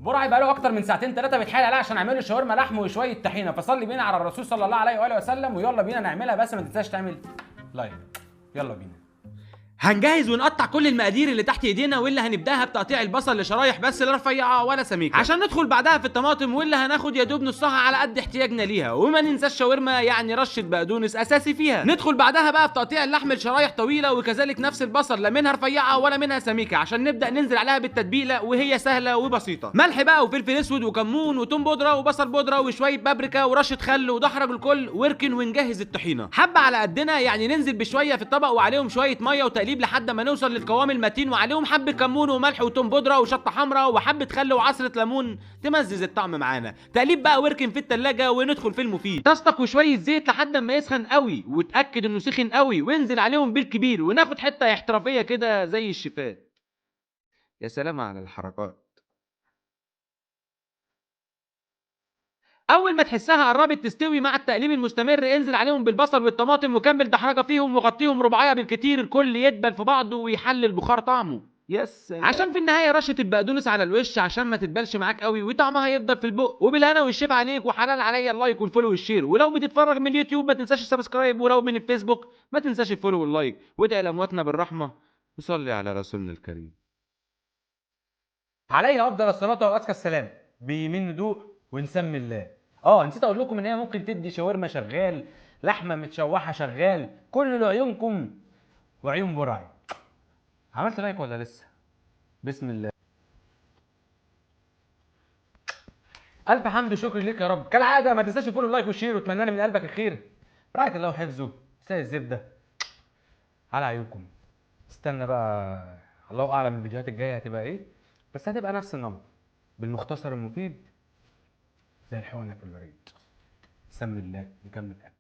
برعي بقاله اكتر من ساعتين 3 بيتحايل عليا عشان اعمل له شاورما لحم وشويه طحينه، فصلي بينا على الرسول صلى الله عليه واله وسلم ويلا بينا نعملها، بس ما تنساش تعمل لايك. يلا بينا. هنجهز ونقطع كل المقادير اللي تحت ايدينا، واللي هنبداها بتقطيع البصل لشرايح بس لا رفيعه ولا سميكه، عشان ندخل بعدها في الطماطم واللي هناخد يا دوب نصها على قد احتياجنا ليها، وما ننساش شاورما يعني رشه بقدونس اساسي فيها. ندخل بعدها بقى في تقطيع اللحم لشرايح طويله، وكذلك نفس البصل لا منها رفيعه ولا منها سميكه، عشان نبدا ننزل عليها بالتتبيله وهي سهله وبسيطه. ملح بقى وفلفل اسود وكمون وتوم بودره وبصل بودره وشويه بابريكا ورشه خل ودحرج الكل، واركن ونجهز الطحينه حبه على قدنا، يعني ننزل بشويه في الطبق وعليهم شويه ميه وتقليب لحد ما نوصل للقوام المتين، وعليهم حبه كمون وملح وتوم بودره وشطه حمراء وحبه خل وعصره ليمون تمزز الطعم معانا. تقليب بقى واركن في التلاجة وندخل في المفيد. طاستك وشويه زيت لحد ما يسخن قوي، وتاكد انه سخن قوي، وانزل عليهم بالكبير وناخد حته احترافيه كده زي الشيفات. يا سلام على الحركات. اول ما تحسها قربت تستوي مع التقليب المستمر، انزل عليهم بالبصل والطماطم وكمل دحرجه فيهم وغطيهم رباعيه بالكتير، الكل يدبل في بعضه ويحلل بخار طعمه. يا سلام. عشان في النهايه رشه البقدونس على الوش عشان ما تتبلش معاك قوي وطعمها يفضل في البق. وبالهنا والشفا عليك، وحلال عليا اللايك والفولو والشير، ولو بتتفرج من اليوتيوب ما تنساش السبسكرايب، ولو من الفيسبوك ما تنساش الفولو واللايك، وادعي لامواتنا بالرحمه وصلي على رسولنا الكريم. عليه افضل الصلاه وازكى السلام. بيمين ندوق ونسمي الله. نسيت اقول لكم ان هي ممكن تدي شاورما شغال، لحمه متشوحه شغال، كل لعيونكم وعيون برعي. عملت لايك ولا لسه؟ بسم الله. الف حمد وشكر ليك يا رب. كالعاده ما تنساش الفولو واللايك والشير، واتمنى من قلبك الخير. رعايه الله وحفظه. ساي الزبده على عيونكم. استنى بقى، الله اعلم الفيديوهات الجايه هتبقى ايه، بس هتبقى نفس النمط بالمختصر المفيد زي الحقنه في الوريد. سم الله نكمل اكل.